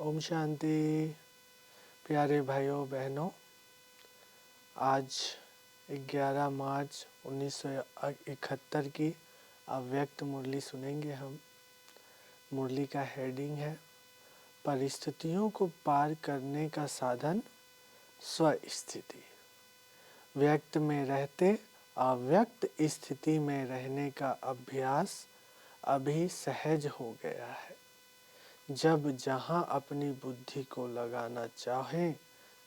ओम शांति। प्यारे भाइयों बहनों, आज 11 मार्च 1971 की अव्यक्त मुरली सुनेंगे हम। मुरली का हेडिंग है परिस्थितियों को पार करने का साधन स्वस्थिति। व्यक्त में रहते अव्यक्त स्थिति में रहने का अभ्यास अभी सहज हो गया है। जब जहाँ अपनी बुद्धि को लगाना चाहे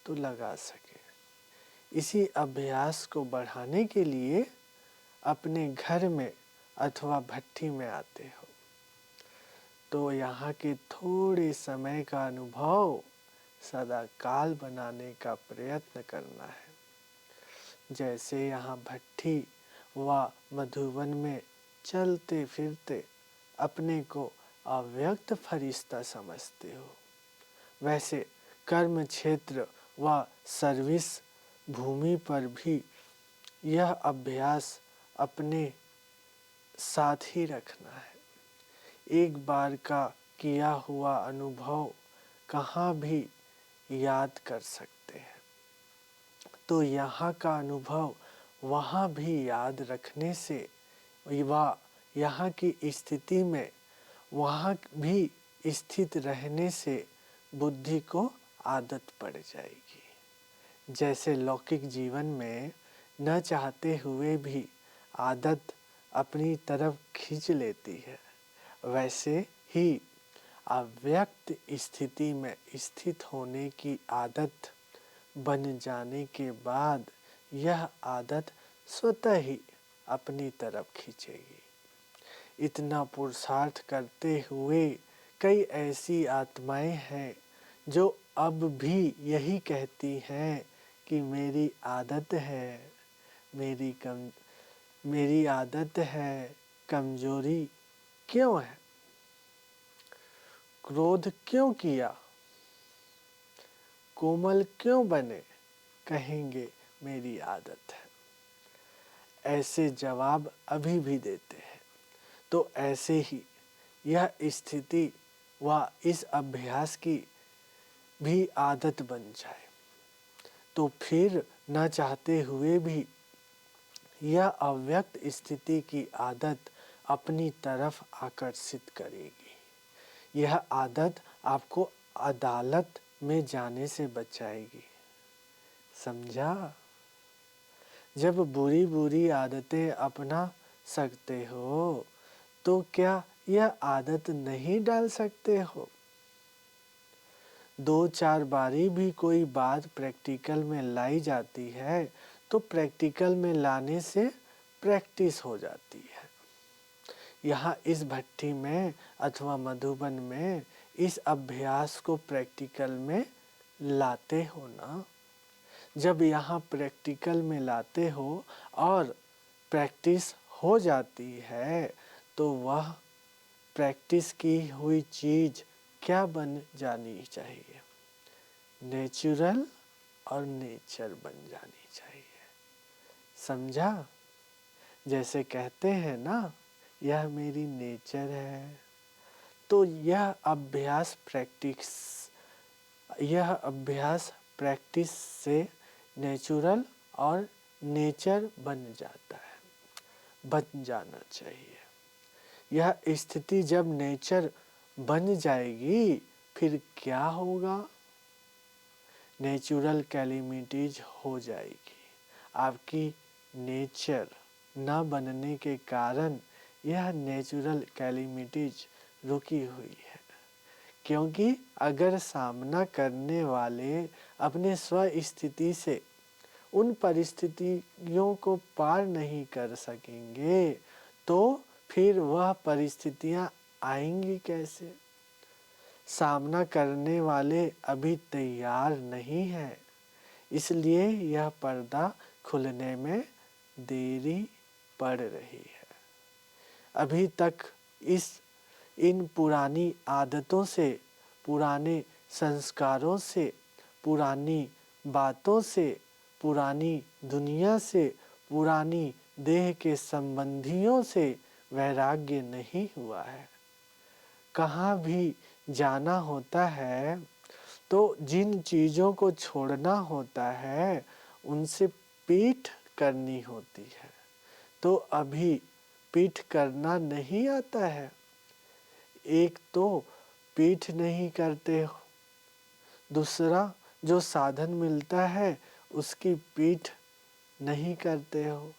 तो लगा सके। इसी अभ्यास को बढ़ाने के लिए अपने घर में अथवा भट्ठी में आते हो तो यहाँ के थोड़े समय का अनुभव सदा काल बनाने का प्रयत्न करना है। जैसे यहाँ भट्ठी व मधुवन में चलते फिरते अपने को अव्यक्त फरिश्ता समझते हो, वैसे कर्म क्षेत्र व सर्विस भूमि पर भी यह अभ्यास अपने साथ ही रखना है। एक बार का किया हुआ अनुभव कहाँ भी याद कर सकते हैं, तो यहाँ का अनुभव वहाँ भी याद रखने से व यहाँ की स्थिति में वहाँ भी स्थित रहने से बुद्धि को आदत पड़ जाएगी। जैसे लौकिक जीवन में न चाहते हुए भी आदत अपनी तरफ खींच लेती है, वैसे ही अव्यक्त स्थिति में स्थित होने की आदत बन जाने के बाद यह आदत स्वतः ही अपनी तरफ खींचेगी। इतना पुरुषार्थ करते हुए कई ऐसी आत्माएं हैं जो अब भी यही कहती हैं कि मेरी आदत है, मेरी आदत है, कमजोरी क्यों है, क्रोध क्यों किया, कोमल क्यों बने, कहेंगे मेरी आदत है। ऐसे जवाब अभी भी देते हैं। तो ऐसे ही यह स्थिति व इस अभ्यास की भी आदत बन जाए तो फिर न चाहते हुए भी यह अव्यक्त स्थिति की आदत अपनी तरफ आकर्षित करेगी। यह आदत आपको अदालत में जाने से बचाएगी। समझा? जब बुरी बुरी आदतें अपना सकते हो तो क्या यह आदत नहीं डाल सकते हो? 2-4 बारी भी कोई बात प्रैक्टिकल में लाई जाती है तो प्रैक्टिकल में लाने से प्रैक्टिस हो जाती है। यहाँ इस भट्ठी में अथवा मधुबन में इस अभ्यास को प्रैक्टिकल में लाते हो ना। जब यहाँ प्रैक्टिकल में लाते हो और प्रैक्टिस हो जाती है तो वह प्रैक्टिस की हुई चीज क्या बन जानी चाहिए? नेचुरल और नेचर बन जानी चाहिए। समझा? जैसे कहते हैं ना, यह मेरी नेचर है, तो यह अभ्यास प्रैक्टिस से नेचुरल और नेचर बन जाता है, बन जाना चाहिए। यह स्थिति जब नेचर बन जाएगी फिर क्या होगा? नेचुरल कैलेमिटीज हो जाएगी। आपकी नेचर न बनने के कारण यह नेचुरल कैलेमिटीज रुकी हुई है। क्योंकि अगर सामना करने वाले अपने स्व स्थिति से उन परिस्थितियों को पार नहीं कर सकेंगे तो फिर वह परिस्थितियां आएंगी कैसे? सामना करने वाले अभी तैयार नहीं है, इसलिए यह पर्दा खुलने में देरी पड़ रही है। अभी तक इन पुरानी आदतों से, पुराने संस्कारों से, पुरानी बातों से, पुरानी दुनिया से, पुरानी देह के संबंधियों से वैराग्य नहीं हुआ है। कहाँ भी जाना होता है तो जिन चीज़ों को छोड़ना होता है उनसे पीठ करनी होती है। तो अभी पीठ करना नहीं आता है। एक तो पीठ नहीं करते हो, दूसरा जो साधन मिलता है उसकी पीठ नहीं करते हो।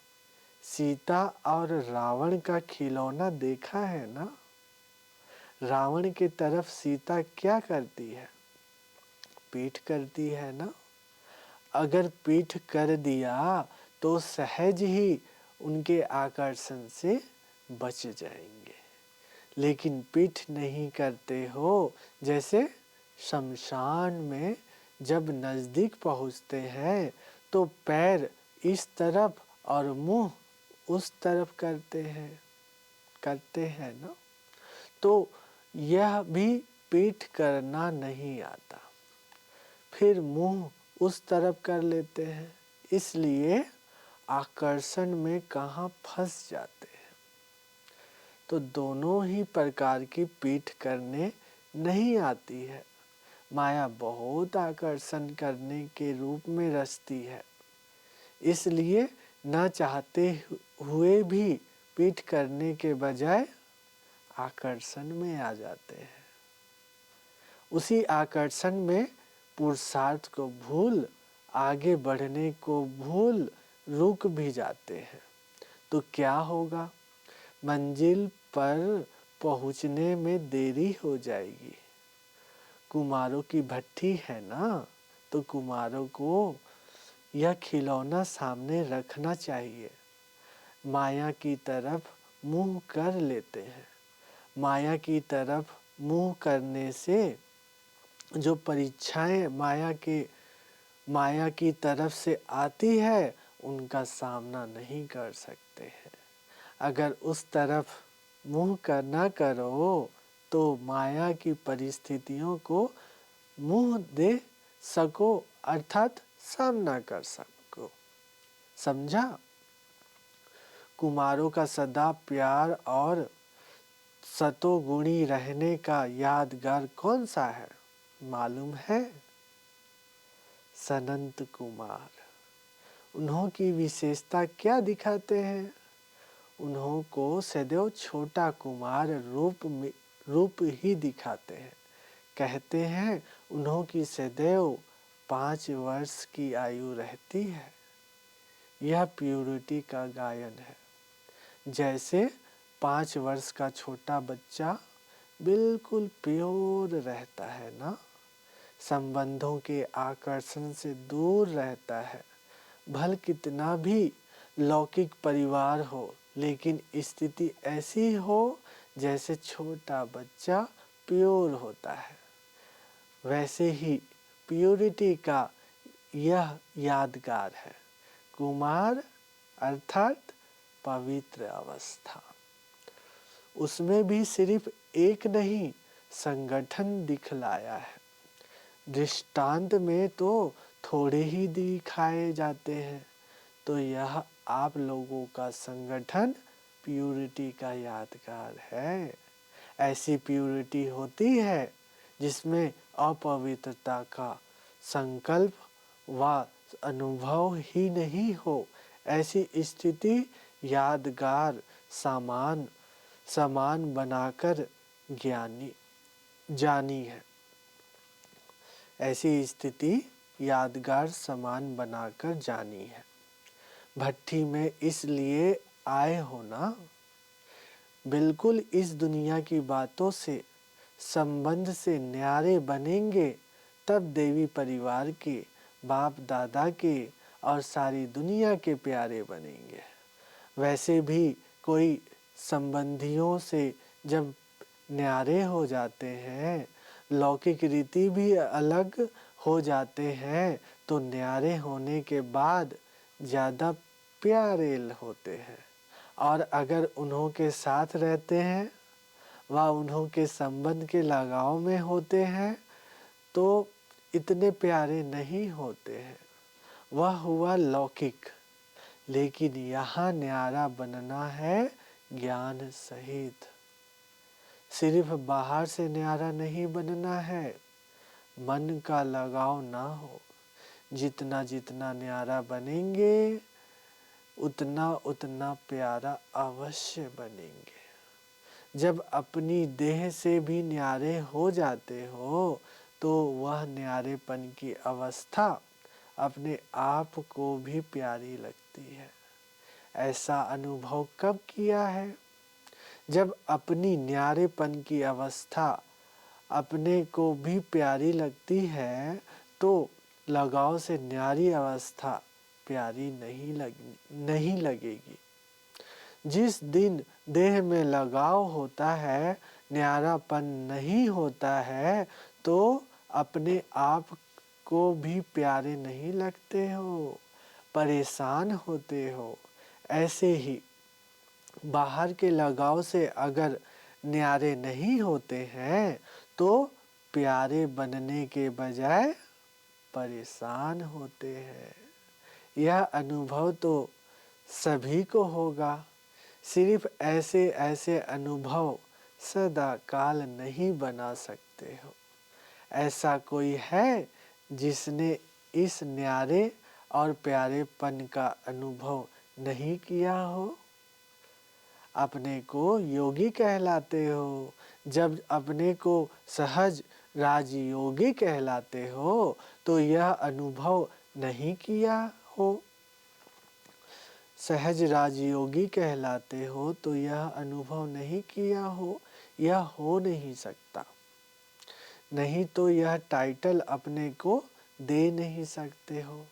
सीता और रावण का खिलौना देखा है ना? रावण की तरफ सीता क्या करती है? पीठ करती है ना? अगर पीठ कर दिया तो सहज ही उनके आकर्षण से बच जाएंगे। लेकिन पीठ नहीं करते हो, जैसे शमशान में जब नज़दीक पहुँचते हैं तो पैर इस तरफ और मुंह उस तरफ करते हैं ना? तो यह भी पीठ करना नहीं आता। फिर मुंह उस तरफ कर लेते हैं, इसलिए आकर्षण में कहाँ फंस जाते हैं। तो दोनों ही प्रकार की पीठ करने नहीं आती है। माया बहुत आकर्षण करने के रूप में रचती है, इसलिए न चाहते हुए भी पीठ करने के बजाय आकर्षण में आ जाते हैं। उसी आकर्षण में पुरुषार्थ को भूल, आगे बढ़ने को भूल रुक भी जाते हैं। तो क्या होगा? मंजिल पर पहुंचने में देरी हो जाएगी। कुमारों की भट्ठी है ना, तो कुमारों को यह खिलौना सामने रखना चाहिए। माया की तरफ मुंह कर लेते हैं। माया की तरफ मुंह करने से जो परीक्षाएं माया की तरफ से आती है उनका सामना नहीं कर सकते हैं। अगर उस तरफ मुंह करना करो तो माया की परिस्थितियों को मुंह दे सको, अर्थात सामना कर सको। समझा? कुमारों का सदा प्यार और सतोगुणी रहने का यादगार कौन सा है मालूम है? सनंत कुमार। उन्हों की विशेषता क्या दिखाते हैं? उन्हों को सदैव छोटा कुमार रूप ही दिखाते हैं। कहते हैं उन्हों की सदैव 5 वर्ष की आयु रहती है। यह प्यूरिटी का गायन है। जैसे 5 वर्ष का छोटा बच्चा बिल्कुल प्योर रहता है ना, संबंधों के आकर्षण से दूर रहता है। भले कितना भी लौकिक परिवार हो, लेकिन स्थिति ऐसी हो जैसे छोटा बच्चा प्योर होता है। वैसे ही प्योरिटी का यह यादगार है। कुमार अर्थात पवित्र अवस्था। उसमें भी सिर्फ एक नहीं, संगठन दिखलाया है। दृष्टांत में तो थोड़े ही दिखाए जाते हैं। तो यह आप लोगों का संगठन प्यूरिटी का यादगार है। ऐसी प्यूरिटी होती है जिसमें अपवित्रता का संकल्प व अनुभव ही नहीं हो। ऐसी स्थिति यादगार सामान बनाकर जानी है। ऐसी स्थिति यादगार सामान बनाकर जानी है। भट्ठी में इसलिए आए हो ना? बिल्कुल इस दुनिया की बातों से संबंध से न्यारे बनेंगे, तब देवी परिवार के, बाप दादा के और सारी दुनिया के प्यारे बनेंगे। वैसे भी कोई संबंधियों से जब न्यारे हो जाते हैं, लौकिक रीति भी अलग हो जाते हैं, तो न्यारे होने के बाद ज़्यादा प्यारे होते हैं। और अगर उन्हों के साथ रहते हैं व उन्हों के संबंध के लगाव में होते हैं तो इतने प्यारे नहीं होते हैं। वह हुआ लौकिक। लेकिन यहाँ न्यारा बनना है ज्ञान सहित। सिर्फ बाहर से न्यारा नहीं बनना है, मन का लगाव ना हो। जितना जितना न्यारा बनेंगे उतना उतना प्यारा अवश्य बनेंगे। जब अपनी देह से भी न्यारे हो जाते हो तो वह न्यारेपन की अवस्था अपने आप को भी प्यारी लगती है। ऐसा अनुभव कब किया है? जब अपनी न्यारेपन की अवस्था अपने को भी प्यारी लगती है तो लगाव से न्यारी अवस्था प्यारी नहीं लगेगी। जिस दिन देह में लगाव होता है, न्यारापन नहीं होता है, तो अपने आप को भी प्यारे नहीं लगते हो, परेशान होते हो। ऐसे ही बाहर के लगाव से अगर न्यारे नहीं होते हैं तो प्यारे बनने के बजाय परेशान होते हैं। यह अनुभव तो सभी को होगा। सिर्फ ऐसे ऐसे अनुभव सदा काल नहीं बना सकते हो। ऐसा कोई है जिसने इस न्यारे और प्यारेपन का अनुभव नहीं किया हो? अपने को योगी कहलाते हो। जब अपने को सहज राजयोगी कहलाते हो तो यह अनुभव नहीं किया हो। सहज राजयोगी कहलाते हो तो यह अनुभव नहीं किया हो, यह हो नहीं सकता। नहीं तो यह टाइटल अपने को दे नहीं सकते हो।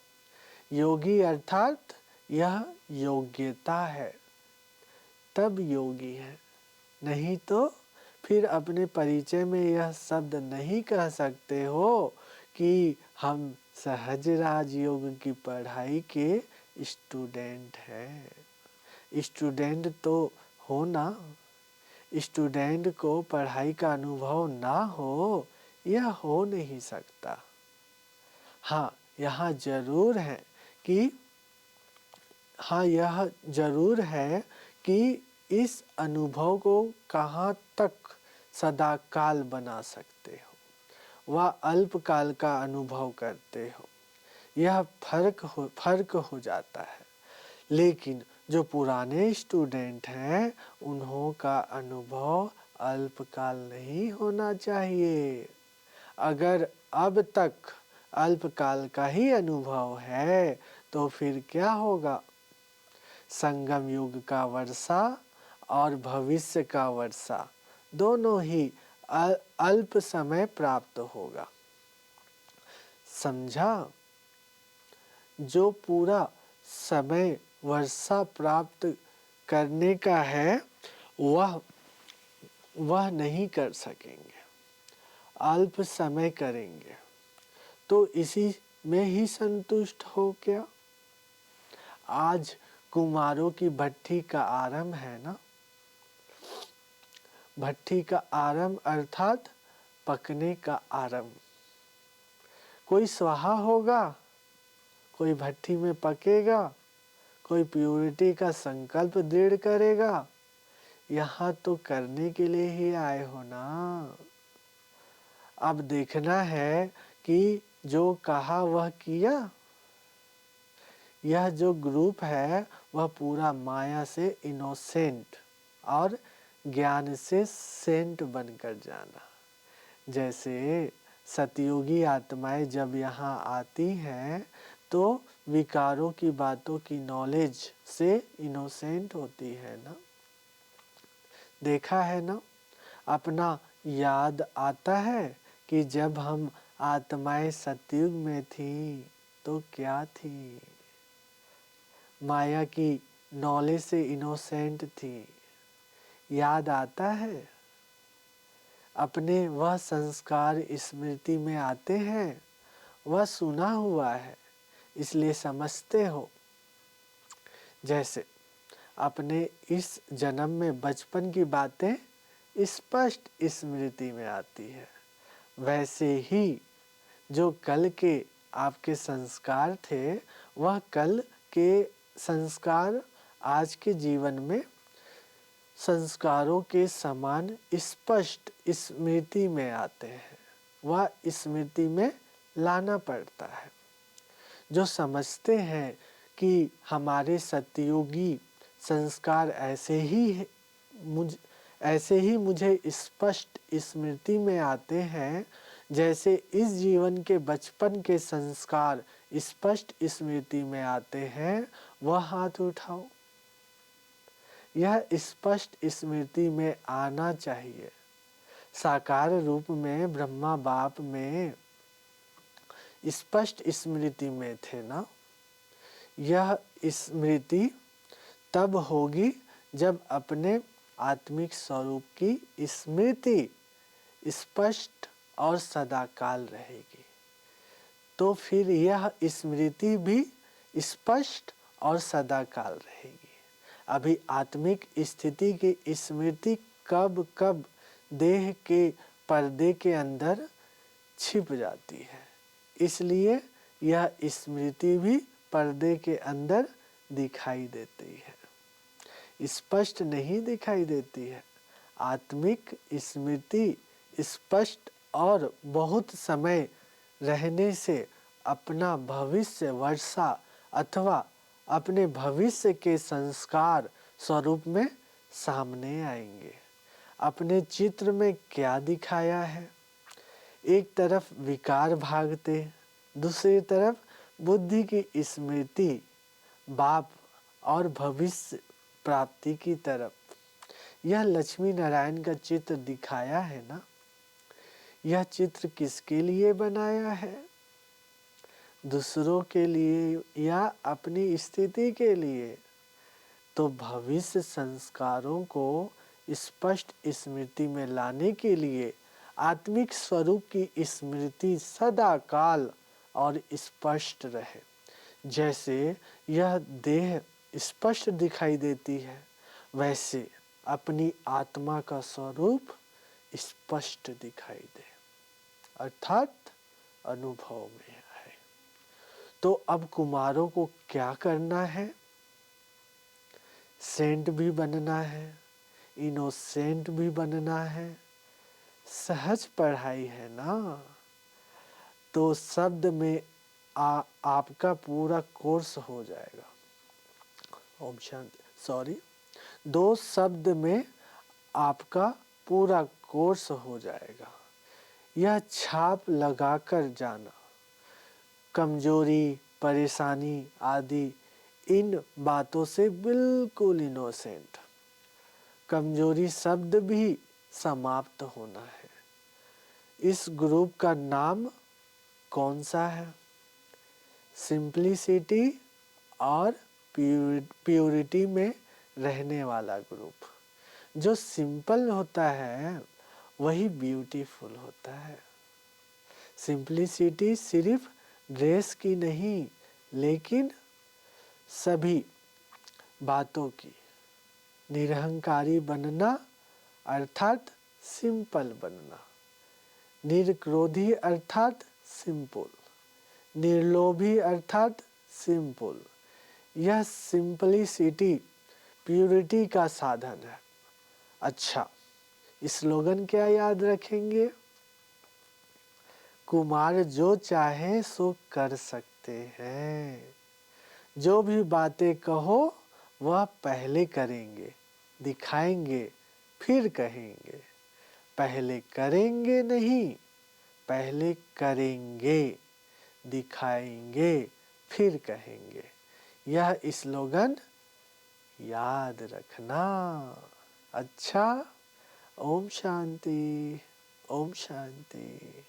योगी अर्थात यह योग्यता है, तब योगी है। नहीं तो फिर अपने परिचय में यह शब्द नहीं कह सकते हो कि हम सहज राजयोग की पढ़ाई के स्टूडेंट हैं। स्टूडेंट तो हो ना। स्टूडेंट को पढ़ाई का अनुभव ना हो, यह हो नहीं सकता। हाँ, यहाँ जरूर है कि यह जरूर है कि इस अनुभव को कहाँ तक सदाकाल बना सकते हो, वह अल्पकाल का अनुभव करते हो, यह फर्क हो जाता है। लेकिन जो पुराने स्टूडेंट हैं उन्हों का अनुभव अल्पकाल नहीं होना चाहिए। अगर अब तक अल्पकाल का ही अनुभव है तो फिर क्या होगा? संगम युग का वर्षा और भविष्य का वर्षा दोनों ही अल्प समय प्राप्त होगा। समझा? जो पूरा समय वर्षा प्राप्त करने का है वह नहीं कर सकेंगे, अल्प समय करेंगे। तो इसी में ही संतुष्ट हो क्या? आज कुमारों की भट्ठी का आरंभ है ना। भट्ठी का आरंभ अर्थात पकने का आरंभ। कोई स्वाहा होगा, कोई भट्ठी में पकेगा, कोई प्योरिटी का संकल्प दृढ़ करेगा। यहाँ तो करने के लिए ही आए हो ना। अब देखना है कि जो कहा वह किया। यह जो ग्रुप है वह पूरा माया से इनोसेंट और ज्ञान से सेंट बनकर जाना। जैसे सतयुगी आत्माएं जब यहाँ आती हैं तो विकारों की बातों की नॉलेज से इनोसेंट होती है ना। देखा है ना? अपना याद आता है कि जब हम आत्माएं सतयुग में थी तो क्या थी? माया की नॉलेज से इनोसेंट थी। याद आता है? अपने वह संस्कार स्मृति में आते हैं, वह सुना हुआ है इसलिए समझते हो। जैसे अपने इस जन्म में बचपन की बातें स्पष्ट स्मृति में आती है, वैसे ही जो कल के आपके संस्कार थे वह कल के संस्कार आज के जीवन में संस्कारों के समान स्पष्ट स्मृति में आते हैं, वह स्मृति में लाना पड़ता है। जो समझते हैं कि हमारे सत्ययोगी संस्कार ऐसे ही मुझे स्पष्ट स्मृति में आते हैं जैसे इस जीवन के बचपन के संस्कार स्पष्ट स्मृति में आते हैं, वह हाथ उठाओ। यह स्पष्ट स्मृति में आना चाहिए। साकार रूप में ब्रह्मा बाप में स्पष्ट स्मृति में थे ना। यह स्मृति तब होगी जब अपने आत्मिक स्वरूप की स्मृति स्पष्ट और सदाकाल रहेगी, तो फिर यह स्मृति भी स्पष्ट और सदाकाल रहेगी। अभी आत्मिक स्थिति की स्मृति कब कब देह के पर्दे के अंदर छिप जाती है, इसलिए यह स्मृति भी पर्दे के अंदर दिखाई देती है, स्पष्ट नहीं दिखाई देती है। आत्मिक स्मृति स्पष्ट और बहुत समय रहने से अपना भविष्य वर्षा अथवा अपने भविष्य के संस्कार स्वरूप में सामने आएंगे। अपने चित्र में क्या दिखाया है, एक तरफ विकार भागते, दूसरी तरफ बुद्धि की स्मृति बाप और भविष्य प्राप्ति की तरफ। यह लक्ष्मी नारायण का चित्र दिखाया है ना। यह चित्र किसके लिए बनाया है? दूसरों के लिए या अपनी स्थिति के लिए? तो भविष्य संस्कारों को स्पष्ट स्मृति में लाने के लिए आत्मिक स्वरूप की स्मृति सदा काल और स्पष्ट रहे। जैसे यह देह स्पष्ट दिखाई देती है, वैसे अपनी आत्मा का स्वरूप स्पष्ट दिखाई दे, अर्थात अनुभव में है। तो अब कुमारों को क्या करना है? सेंट भी बनना है, इनोसेंट भी बनना है। सहज पढ़ाई है ना, तो शब्द में आपका पूरा कोर्स हो जाएगा। ओम शांति। सॉरी, 2 शब्द में आपका पूरा कोर्स हो जाएगा। यह छाप लगाकर जाना, कमजोरी, परेशानी आदि इन बातों से बिल्कुल इनोसेंट। कमजोरी शब्द भी समाप्त होना है। इस ग्रुप का नाम कौन सा है? सिंप्लिसिटी और प्योरिटी में रहने वाला ग्रुप। जो सिंपल होता है वही ब्यूटीफुल होता है। सिंप्लिसिटी सिर्फ ड्रेस की नहीं, लेकिन सभी बातों की। निरहंकारी बनना अर्थात सिंपल बनना, निर्क्रोधी अर्थात सिंपल, निर्लोभी अर्थात सिंपल। यह सिंपलिसिटी प्योरिटी का साधन है। अच्छा, स्लोगन क्या याद रखेंगे? कुमार जो चाहे सो कर सकते हैं। जो भी बातें कहो वह पहले करेंगे, दिखाएंगे, फिर कहेंगे। पहले करेंगे नहीं, पहले करेंगे, दिखाएंगे, फिर कहेंगे। यह स्लोगन याद रखना। अच्छा, ओम शांति, ओम शांति।